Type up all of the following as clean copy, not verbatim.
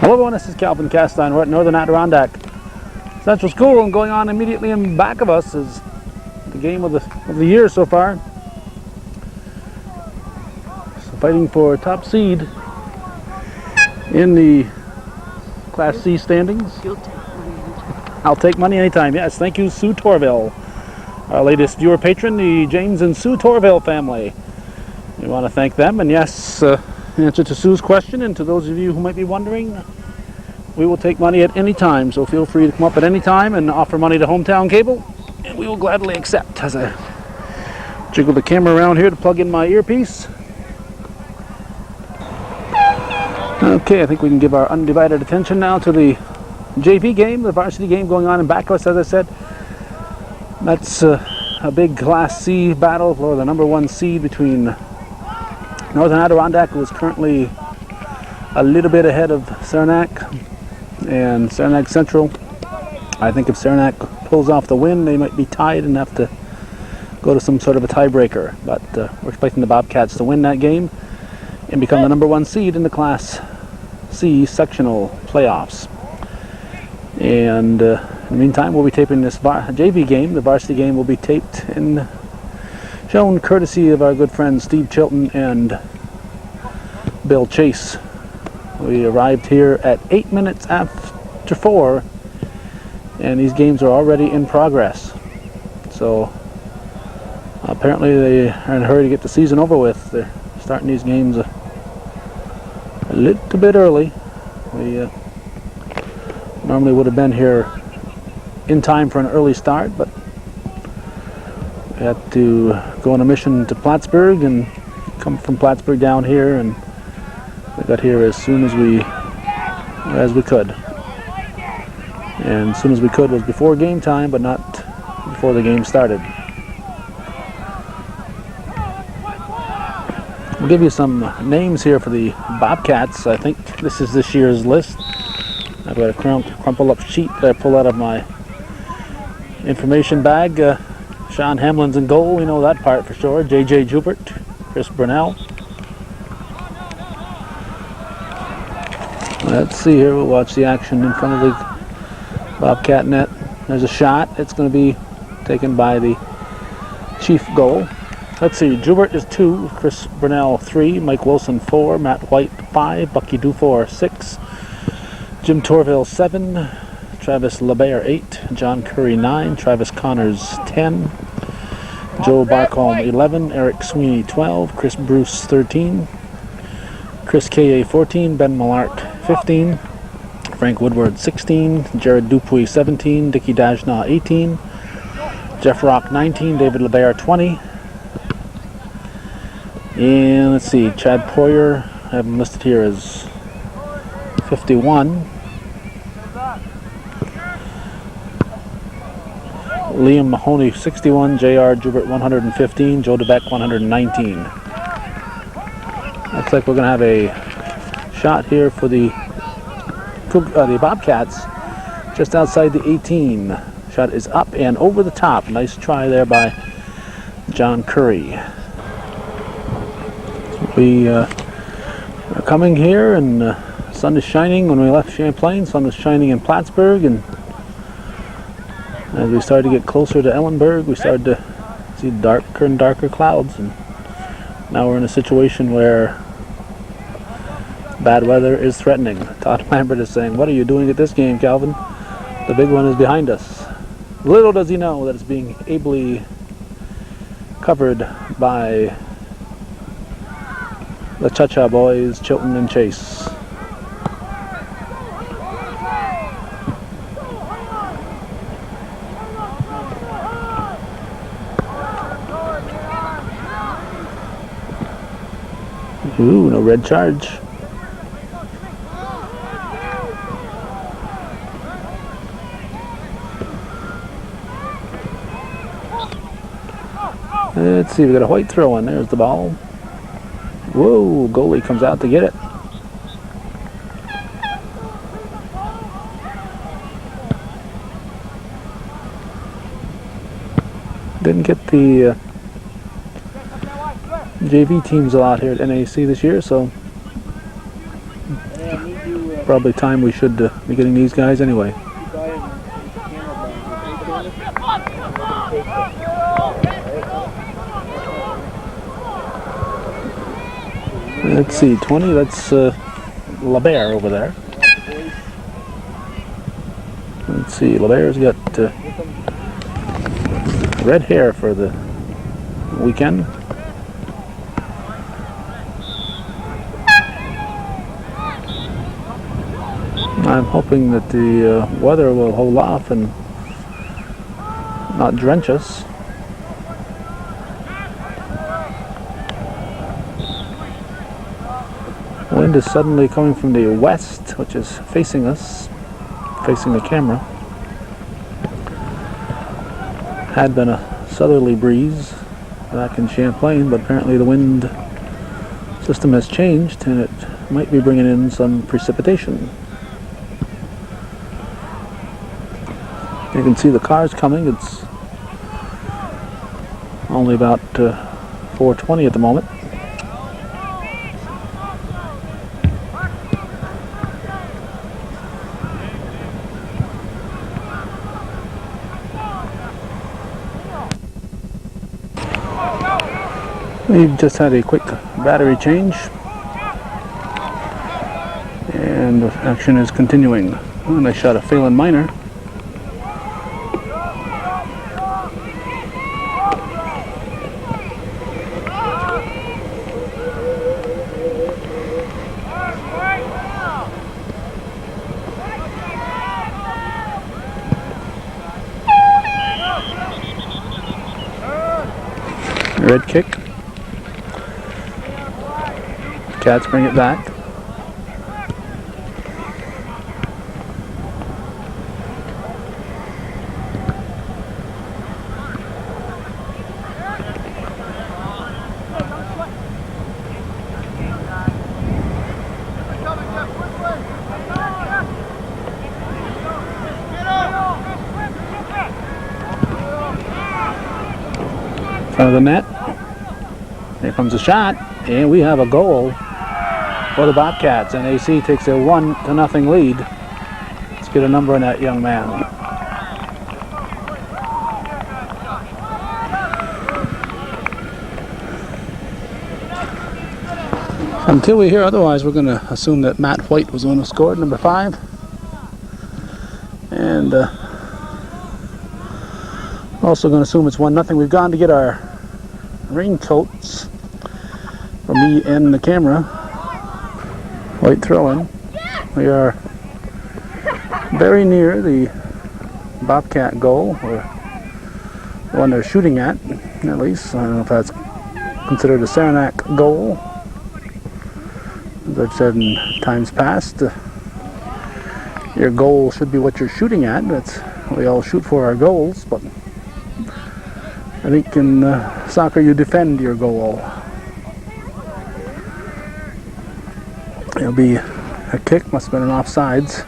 Hello everyone, this is Calvin Castine. We're at Northern Adirondack Central School, and going on immediately in back of us is the game of the year so far. So fighting for top seed in the Class C standings. I'll take money anytime. Yes, thank you, Sue Torville, our latest viewer patron, the James and Sue Torville family. We want to thank them, and yes, answer to Sue's question, and to those of you who might be wondering, we will take money at any time, so feel free to come up at any time and offer money to Hometown Cable, and we will gladly accept. As I jiggle the camera around here to plug in my earpiece. Okay, I think we can give our undivided attention now to the JV game, the varsity game going on in back of us, as I said. That's a big Class C battle for the #1 seed between Northern Adirondack, who is currently a little bit ahead of Saranac, and Saranac Central. I think if Saranac pulls off the win, they might be tied and have to go to some sort of a tiebreaker. But we're expecting the Bobcats to win that game and become the #1 seed in the Class C sectional playoffs. And in the meantime, we'll be taping this JV game. The varsity game will be taped and shown courtesy of our good friends Steve Chilton and Bill Chase. We arrived here at 8 minutes after 4, and these games are already in progress. So apparently they are in a hurry to get the season over with. They're starting these games a little bit early. We normally would have been here in time for an early start, but we had to go on a mission to Plattsburgh and come from Plattsburgh down here, and we got here as soon as we could. And as soon as we could was before game time, but not before the game started. I'll give you some names here for the Bobcats. I think this is this year's list. I've got a crumpled up sheet that I pull out of my information bag. Sean Hamlin's in goal, we know that part for sure. J.J. Jubert, Chris Brunell. Let's see here, we'll watch the action in front of the Bobcat net. There's a shot, it's going to be taken by the chief goal. Let's see, Jubert is 2, Chris Brunell 3, Mike Wilson 4, Matt White 5, Bucky Dufour 6, Jim Torville 7, Travis LeBaire 8, John Curry 9, Travis Connors 10, Joe Barcombe 11, Eric Sweeney 12, Chris Bruce 13, Chris K.A. 14, Ben Malark 15, Frank Woodward 16, Jared Dupuy 17, Dickie Dajna 18, Jeff Rock 19, David LeBaire 20, and let's see, Chad Poyer, I have him listed here as 51, Liam Mahoney 61, J.R. Jubert 115, Joe DeBeck 119. Looks like we're going to have a shot here for the Bobcats just outside the 18. Shot is up and over the top. Nice try there by John Curry. We are coming here, and the sun is shining. When we left Champlain, sun was shining in Plattsburgh, and as we started to get closer to Ellenburg, we started to see darker and darker clouds, and now we're in a situation where bad weather is threatening. Todd Lambert is saying, "What are you doing at this game, Calvin? The big one is behind us." Little does he know that it's being ably covered by the Cha-Cha boys, Chilton and Chase. Ooh, no red charge. Let's see, we got a white throw in. There's the ball. Whoa, goalie comes out to get it. Didn't get the JV teams a lot here at NAC this year, so Yeah, we do probably time we should be getting these guys anyway. Let's see, 20, that's LaBear over there. Let's see, LaBear's got red hair for the weekend. I'm hoping that the weather will hold off and not drench us. Wind is suddenly coming from the west, which is facing us, facing the camera. Had been a southerly breeze back in Champlain, but apparently the wind system has changed and it might be bringing in some precipitation. You can see the cars coming. It's only about 4:20 at the moment. We've just had a quick battery change and action is continuing. And I shot a Phelan Minor. Red kick. Cats bring it back. Front of the net. Here comes a shot, and we have a goal for the Bobcats. NAC takes a 1-0 lead. Let's get a number on that young man. Until we hear otherwise, we're going to assume that Matt White was the one who scored, number 5. And also going to assume it's 1-0. We've gone to get our raincoats for me and the camera. White throw-in. We are very near the Bobcat goal, or the one they're shooting at least. I don't know if that's considered a Saranac goal. As I've said in times past, your goal should be what you're shooting at. That's we all shoot for our goals, but I think in soccer you defend your goal. It'll be a kick, must have been an offsides.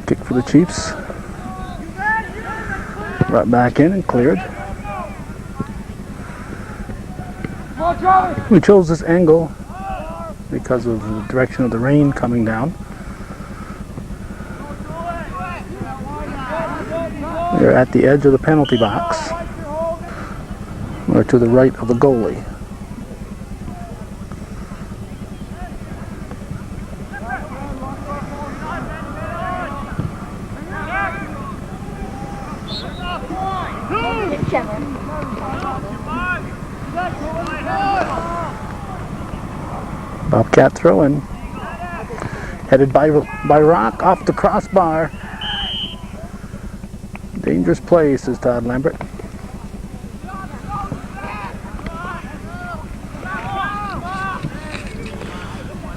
Kick for the Chiefs. Brought back in and cleared. We chose this angle because of the direction of the rain coming down. We're at the edge of the penalty box. We're to the right of the goalie. Bobcat throw-in. Headed by Rock off the crossbar. Dangerous play, says Todd Lambert.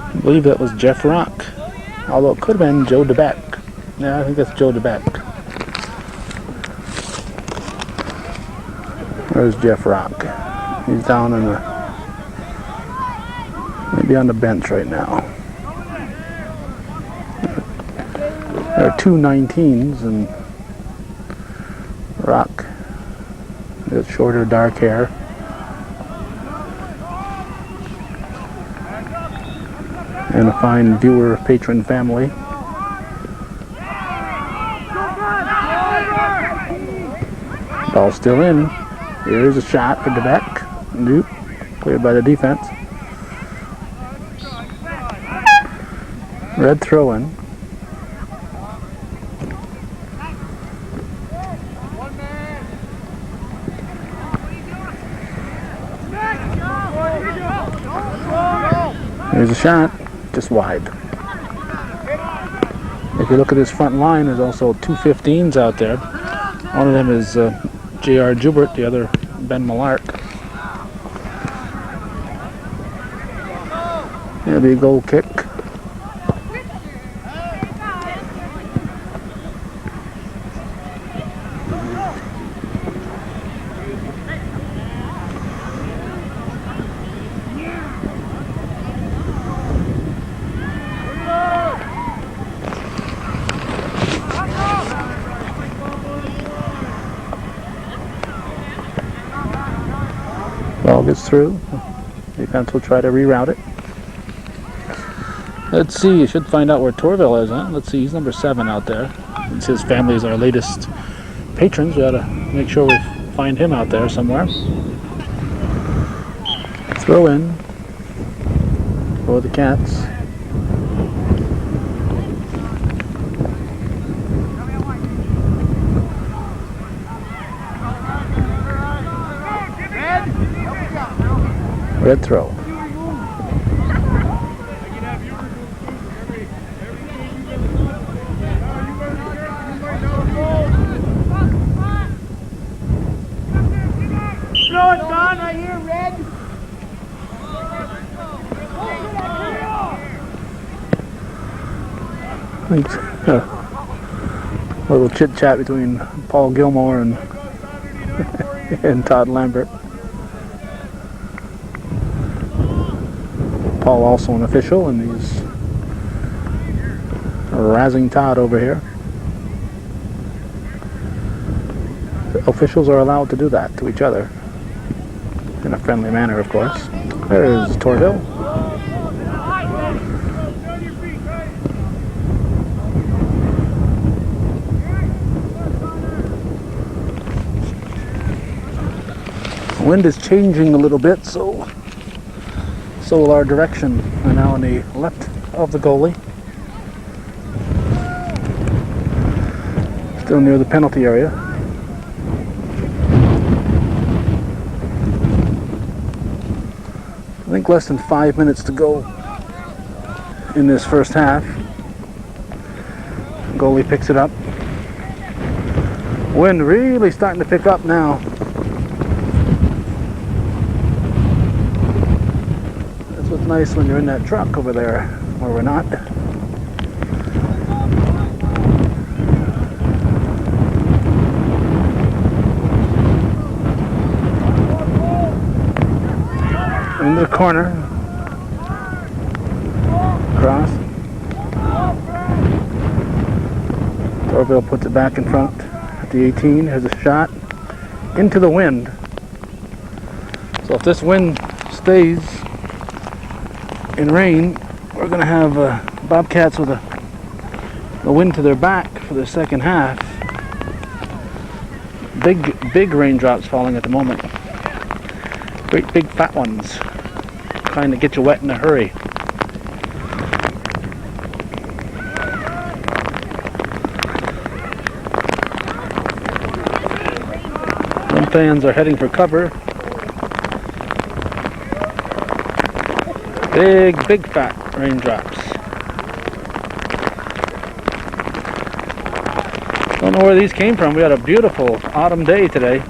I believe that was Jeff Rock. Although it could have been Joe DeBeck. Yeah, I think that's Joe DeBeck. There's Jeff Rock. He's down in the, maybe on the bench right now. There are 2 19s and Rock. He's got shorter, dark hair. and a fine viewer patron family. Ball still in. Here's a shot for Quebec. Nope. Cleared by the defense. Red throw in. Here's a shot, just wide. If you look at this front line, there's also two 15s out there. One of them is J.R. Joubert, the other Ben Millark. There'll be a goal kick. Ball gets through. Defense will try to reroute it. Let's see, you should find out where Torville is, huh? Let's see, he's number 7 out there. Since his family is our latest patrons, we ought to make sure we find him out there somewhere. Throw in for the Cats. Red throw. Throw it, Don, right here, red. Thanks. A little chit chat between Paul Gilmore and and Todd Lambert. Paul also an official, and he's razzing Todd over here. The officials are allowed to do that to each other in a friendly manner, of course. There's Torville. The wind is changing a little bit, so will our direction. We're now on the left of the goalie. Still near the penalty area. I think less than 5 minutes to go in this first half. Goalie picks it up. Wind really starting to pick up now. That's what's nice when you're in that truck over there, where we're not. In the corner. Cross. Torville puts it back in front at the 18. Here's a shot into the wind. So if this wind stays in rain, we're going to have Bobcats with the wind to their back for the second half. Big raindrops falling at the moment. Great big fat ones, trying to get you wet in a hurry. Some fans are heading for cover. Big fat raindrops. Don't know where these came from. We had a beautiful autumn day today.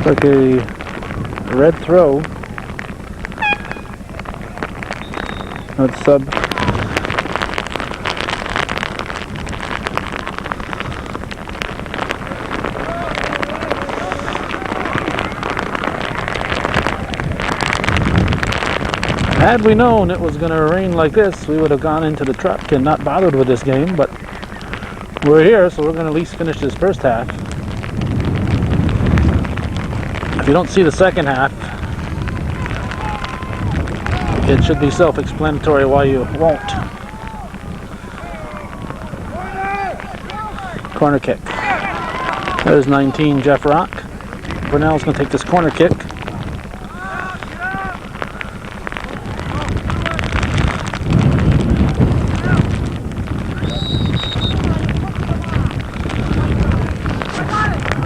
Like a red throw. That's sub. Had we known it was going to rain like this, we would have gone into the truck and not bothered with this game, but we're here, so we're going to at least finish this first half. If you don't see the second half, it should be self-explanatory why you won't. Corner kick. There's 19, Jeff Rock. Brunel's going to take this corner kick.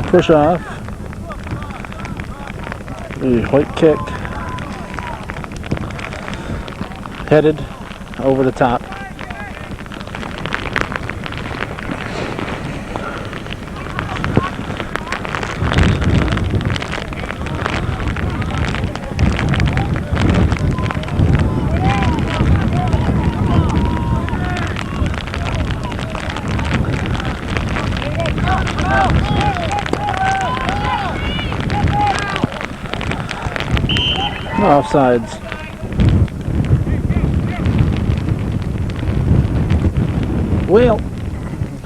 Push off. The white kick. Headed over the top. Offsides. Well,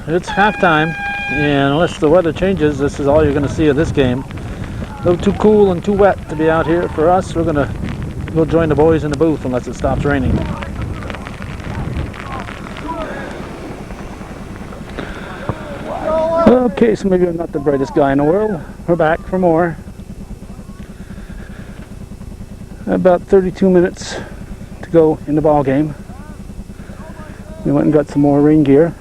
it's halftime, and unless the weather changes, this is all you're going to see of this game. A little too cool and too wet to be out here for us. We're going to go join the boys in the booth unless it stops raining. Okay, so maybe I'm not the brightest guy in the world. We're back for more. About 32 minutes to go in the ball game. We went and got some more rain gear.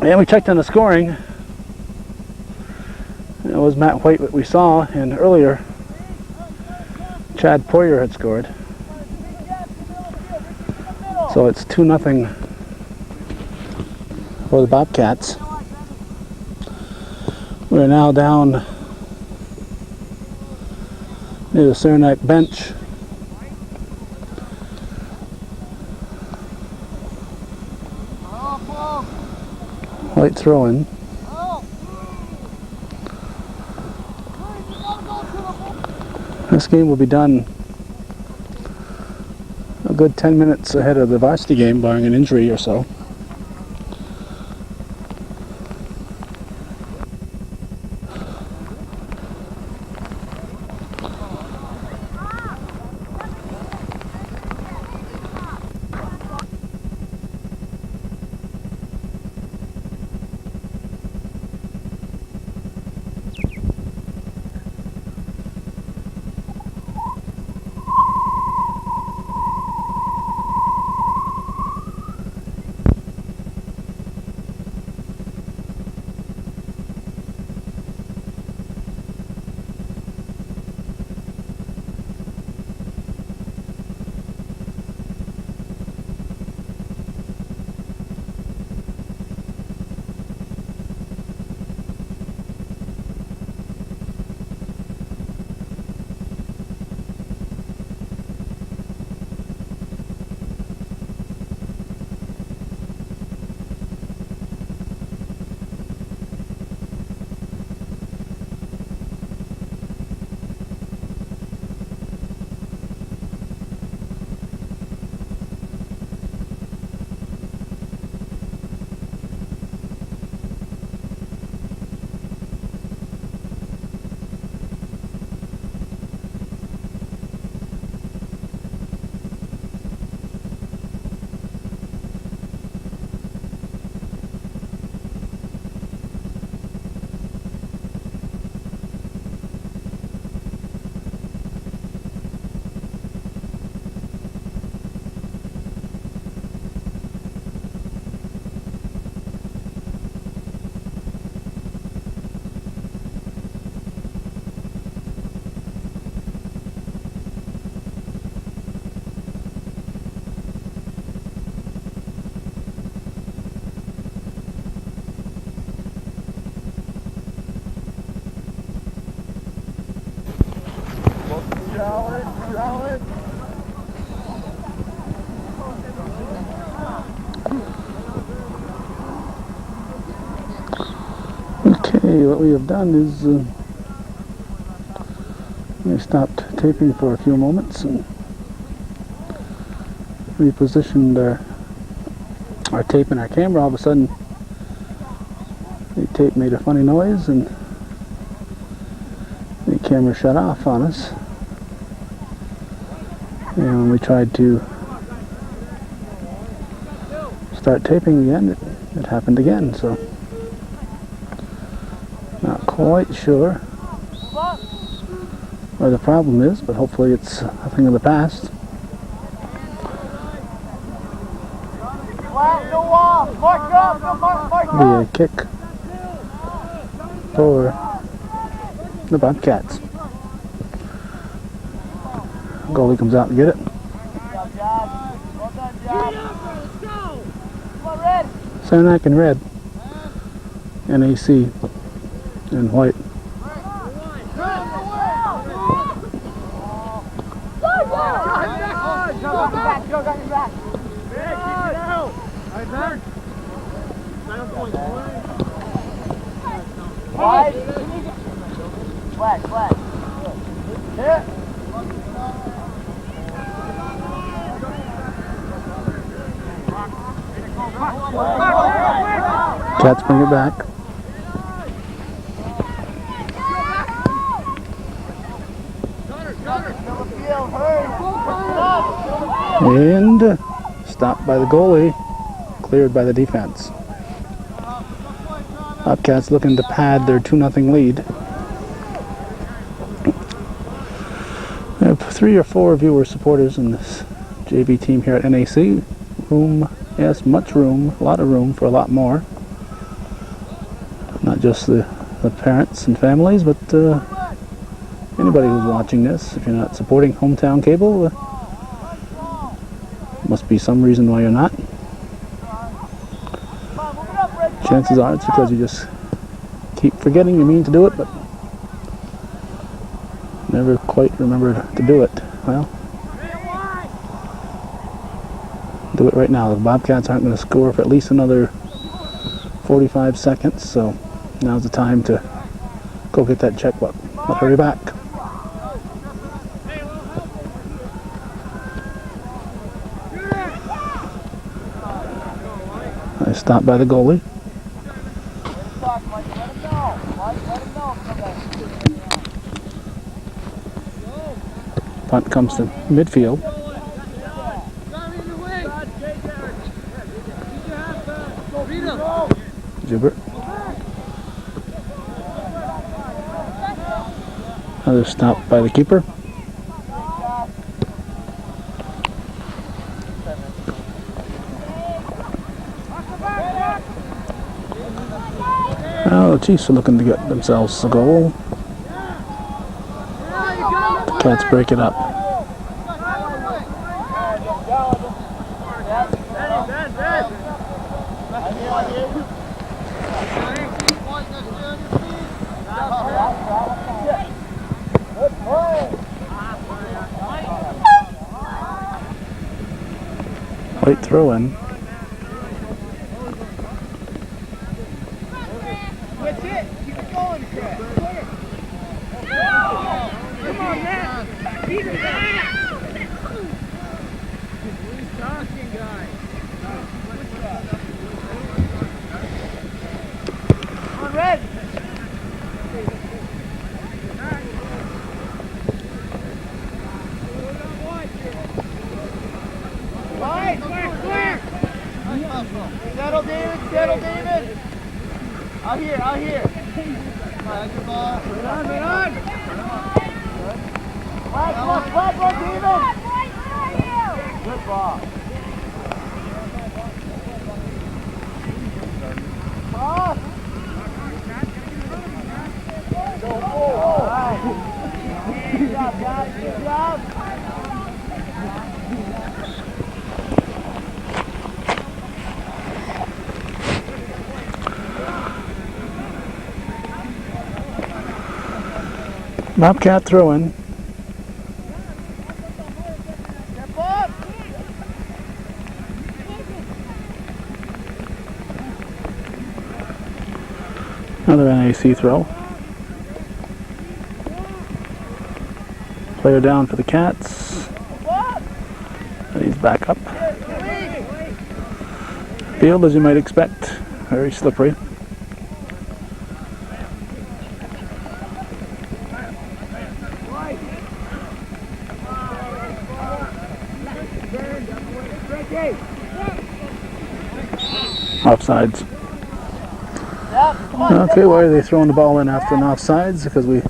And we checked on the scoring. It was Matt White that we saw, and earlier Chad Poyer had scored. So it's 2-0 for the Bobcats. We're now down near the Saranac bench. White throw-in. This game will be done a good 10 minutes ahead of the varsity game, barring an injury or so. Okay, what we have done is we stopped taping for a few moments and repositioned our tape and our camera. All of a sudden, the tape made a funny noise and the camera shut off on us. And when we tried to start taping again, it happened again. So, not quite sure where the problem is, but hopefully it's a thing of the past. Be a kick for the Bobcats. Goalie comes out to get it. Saranac in red, NAC in white. Cats bring it back. And stopped by the goalie, cleared by the defense. Bobcats looking to pad their 2-0 lead. We have 3 or 4 viewer supporters in this JV team here at NAC. Room, yes, much room, a lot of room for a lot more. Not just the parents and families, but anybody who's watching this. If you're not supporting hometown cable, must be some reason why you're not. Chances are it's because you just keep forgetting you mean to do it, but never quite remember to do it. Well, do it right now. The Bobcats aren't going to score for at least another 45 seconds, so now's the time to go get that check, but hurry back. I stopped by the goalie. Punt comes to midfield. Gilbert. Another stop by the keeper. Well, the Chiefs are looking to get themselves a goal. The Cats break it up. White throw in. That's it. Keep it going, Chris. Come on, Matt. Keep it going. Who's talking, guys? Come on, Red. Clear. Settle, David. Out here. Good ball. Right on. Flat, David. Good ball. Cross. All right. Good job, guys. Good job. Bobcat throw in. Another NAC throw. Player down for the Cats. And he's back up. Field, as you might expect, very slippery. Offsides. Okay, why are they throwing the ball in after an offsides? Because we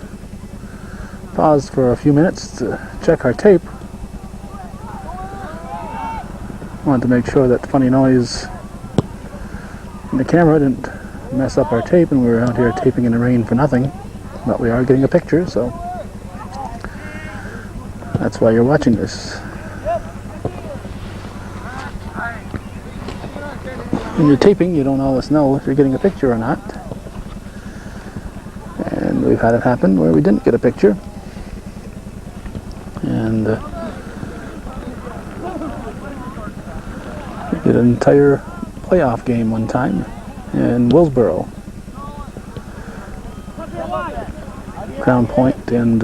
paused for a few minutes to check our tape. Wanted to make sure that the funny noise in the camera didn't mess up our tape, and we were out here taping in the rain for nothing. But we are getting a picture, so that's why you're watching this. When you're taping, you don't always know if you're getting a picture or not. And we've had it happen where we didn't get a picture. And we did an entire playoff game one time in Willsboro. Crown Point and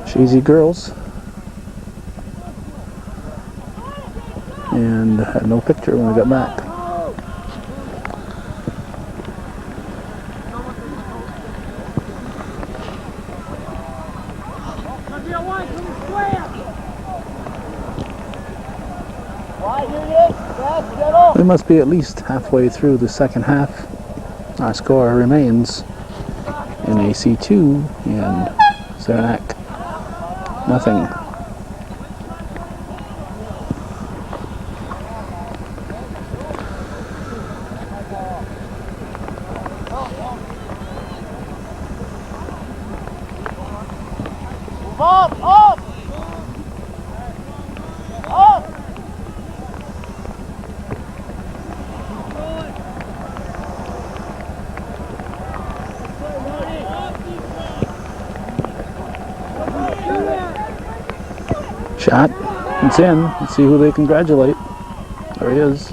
Shazy girls. And had no picture when we got back. We must be at least halfway through the second half. Our score remains NAC 2 and Saranac nothing. Up! Shot. It's in. Let's see who they congratulate. There he is.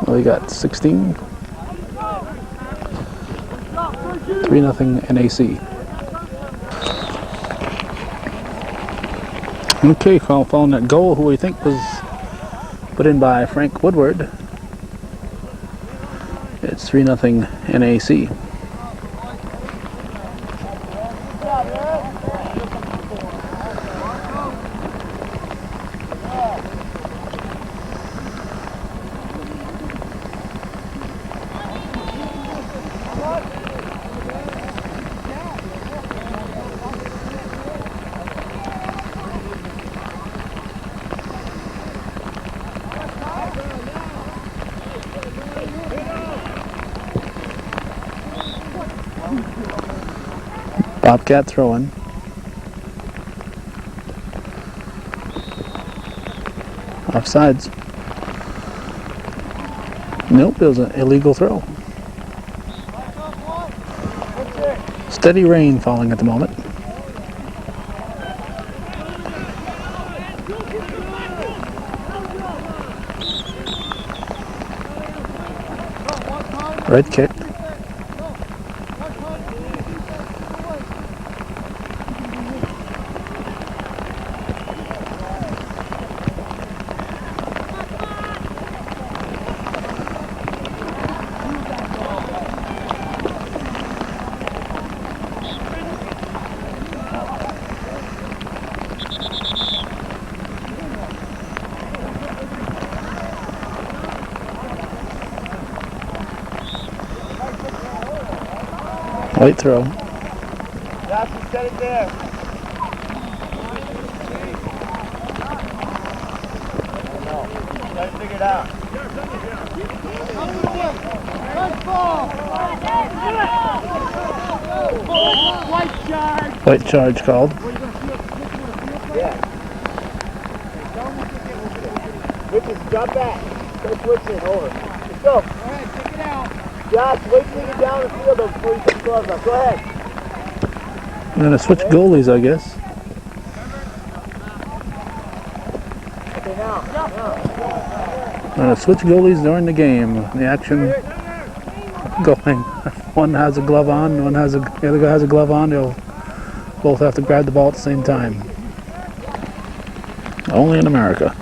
Well, he got 16. 3-0 NAC. Okay, following that goal, who we think was put in by Frank Woodward. It's 3-0 NAC. Bobcat throwing. Offsides. Nope, it was an illegal throw. Steady rain falling at the moment. Red kick. White throw. Josh, set it there. No, try to figure it out. White charge called. Yeah. Switches, drop back. Go switch it over. Let's go. Go ahead, take it out. Josh, wait till you get down the field before you put the gloves on. Go ahead. We're going to switch goalies, I guess. Okay, now. We're going to switch goalies during the game. The action going. One has a glove on, the other guy has a glove on. They'll both have to grab the ball at the same time. Only in America.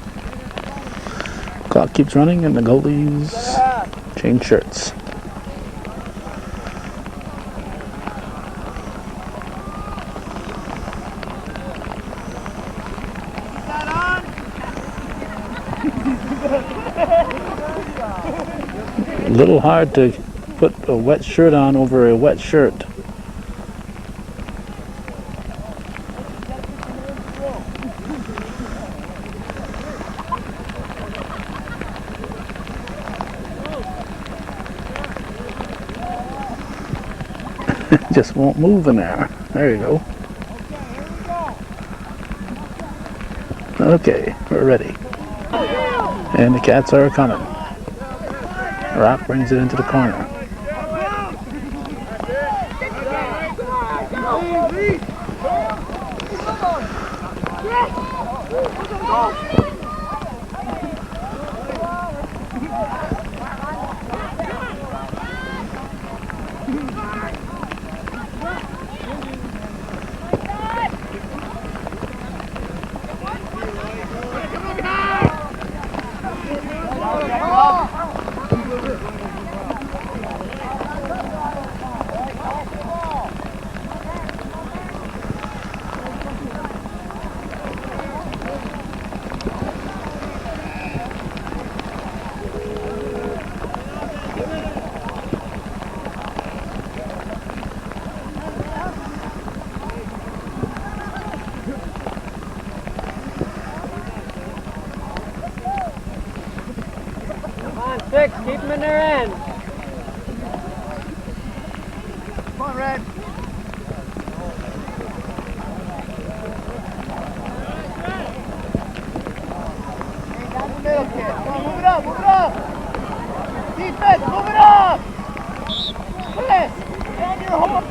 Clock keeps running and the goalies change shirts. A little hard to put a wet shirt on over a wet shirt. Just won't move in there. There you go. Okay, we're ready. And the Cats are coming. Rock brings it into the corner. Six, keep them in their end. Come on, Red. Down the middle, kid. Come on, move it up, move it up. Defense, move it up. Chris, on your home.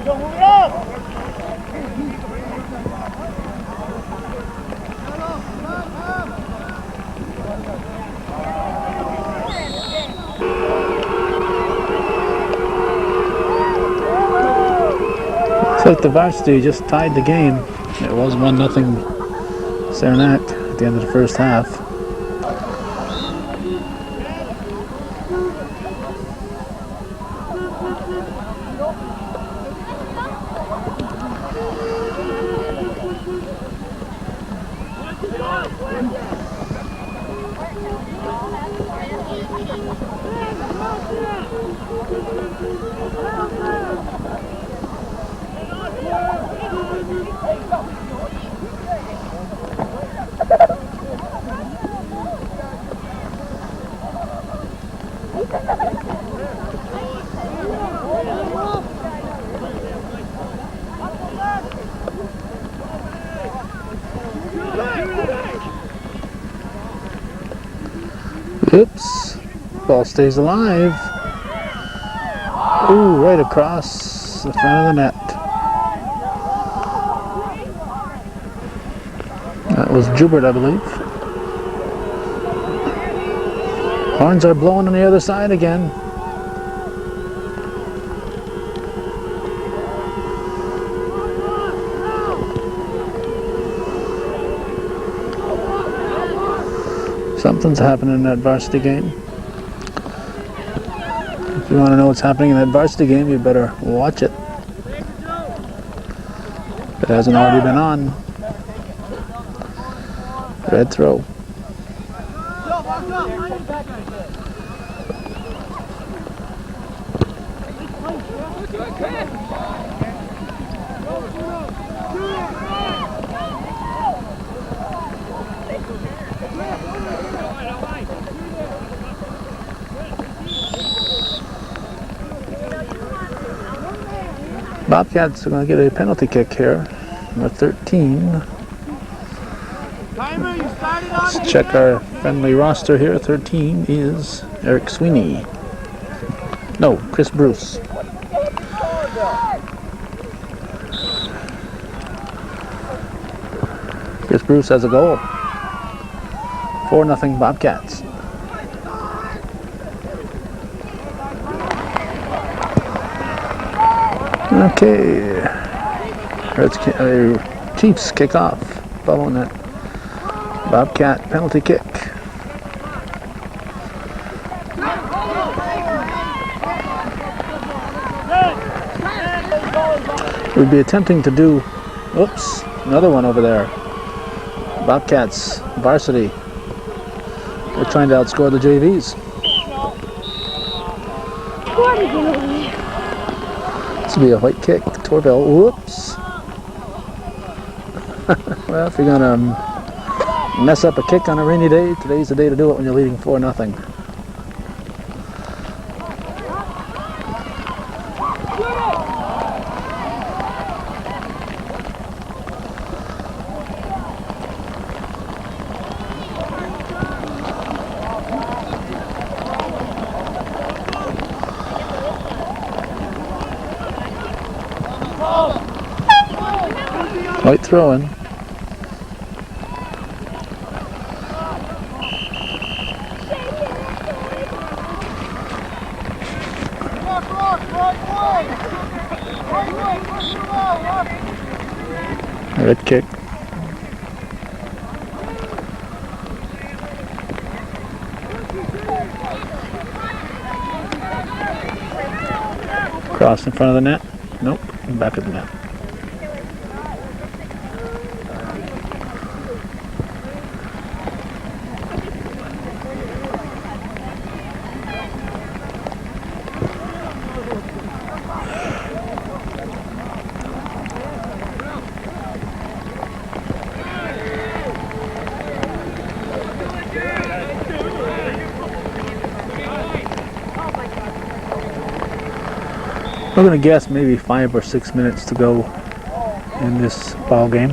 Go, move it up. Looks like the varsity just tied the game. It was 1-0 Saranac at the end of the first half. Oops. Ball stays alive. Ooh, right across the front of the net. That was Joubert, I believe. Horns are blowing on the other side again. Something's happening in that varsity game. If you want to know what's happening in that varsity game, you better watch it. If it hasn't already been on. Red throw. Bobcats are going to get a penalty kick here. Number 13. Let's check our friendly roster here. 13 is Eric Sweeney. No, Chris Bruce. Chris Bruce has a goal. 4-0 Bobcats. Okay. Chiefs kick off following that Bobcat penalty kick. We'd be attempting to do, oops, another one over there. Bobcats varsity. They're trying to outscore the JVs. This will be a white kick. Torville, whoops. Well, if you're going to mess up a kick on a rainy day, today's the day to do it when you're leading 4-0. White throw-in. Red kick. Cross in front of the net. Nope, back of the net. I'm going to guess maybe 5 or 6 minutes to go in this ball game.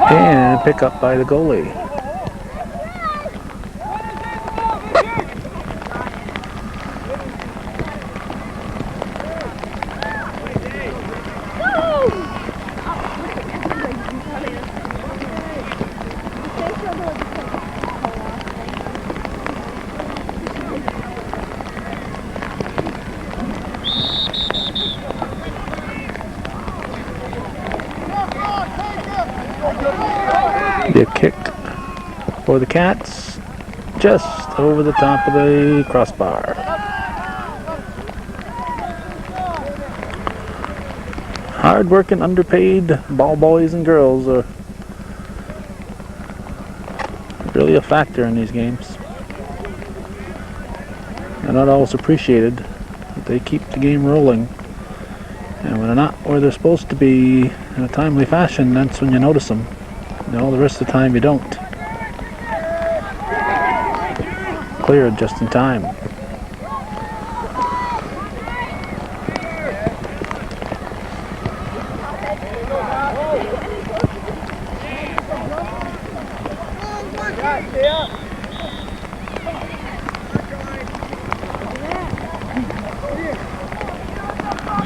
And pick up by the goalie. Be a kick for the Cats, just over the top of the crossbar. Hard-working, underpaid ball boys and girls are really a factor in these games. They're not always appreciated, but they keep the game rolling. And when they're not where they're supposed to be in a timely fashion, that's when you notice them. You know, the rest of the time you don't. Cleared just in time.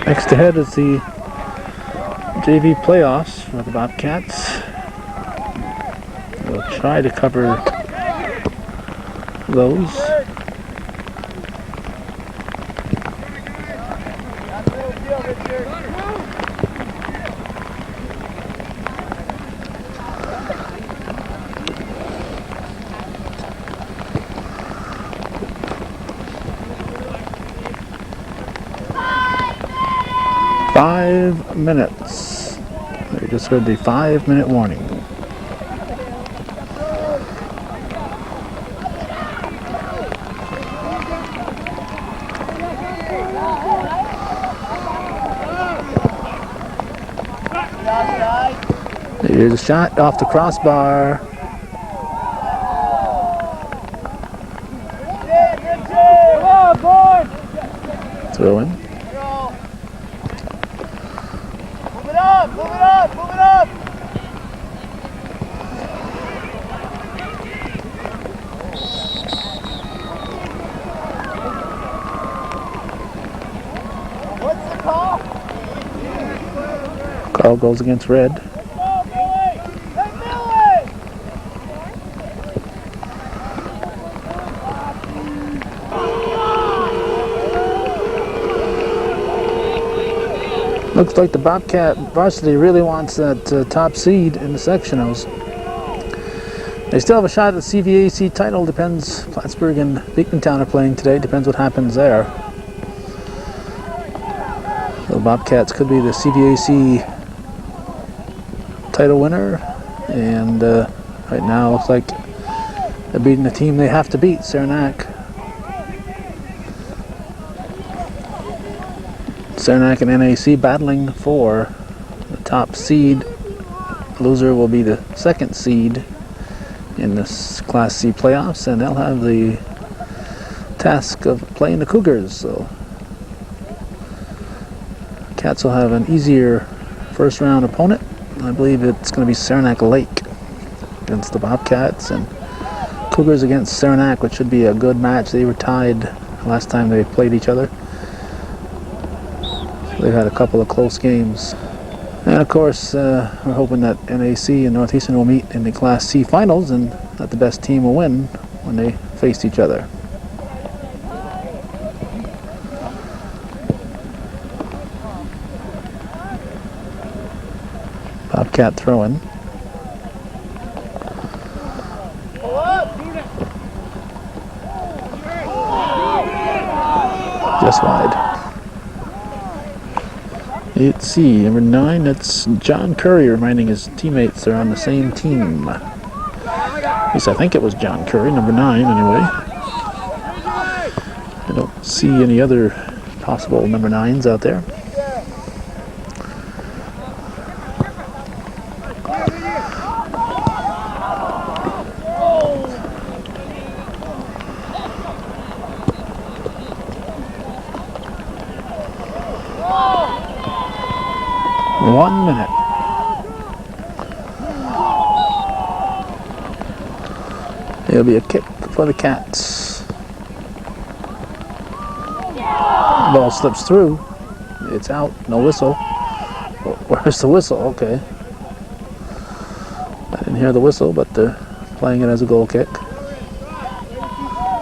Next ahead is the JV playoffs for the Bobcats. We'll try to cover those. Five minutes. We just heard the 5-minute warning. Here's a shot off the crossbar. throw in. Move it up, move it up, move it up! What's the call? Call goes against red. Let's go, Billy! Hey, Billy! Looks like the Bobcat varsity really wants that top seed in the sectionals. They still have a shot at the CVAC title. Depends. Plattsburgh and Beekmantown are playing today. Depends what happens there. The Bobcats could be the CVAC title winner, and right now it looks like they're beating the team they have to beat, Saranac. Saranac and NAC battling for the top seed. Loser will be the second seed in this Class C playoffs, and they'll have the task of playing the Cougars. So Cats will have an easier first round opponent. I believe it's going to be Saranac Lake against the Bobcats, and Cougars against Saranac, which should be a good match. They were tied last time they played each other. They've had a couple of close games. And of course, we're hoping that NAC and Northeastern will meet in the Class C finals, and that the best team will win when they face each other. Bobcat throwing. Just wide. 8C, number 9, that's John Curry, reminding his teammates they're on the same team. At least I think it was John Curry, number 9 anyway. I don't see any other possible number 9s out there. One minute. It'll be a kick for the Cats. Ball slips through. It's out. No whistle. Where's the whistle? Okay. I didn't hear the whistle, but they're playing it as a goal kick.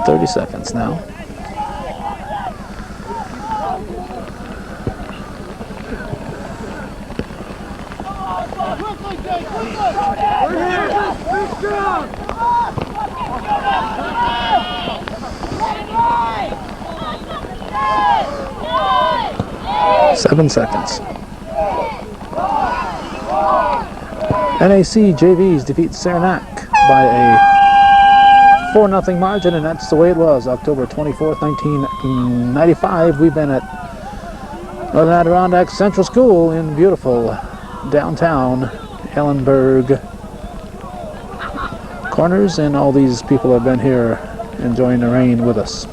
30 seconds now. Seven seconds. NAC JVs defeat Saranac by a 4-0 margin, and that's the way it was. October 24th, 1995. We've been at Northern Adirondack Central School in beautiful downtown Ellenburg Corners, and all these people have been here enjoying the rain with us.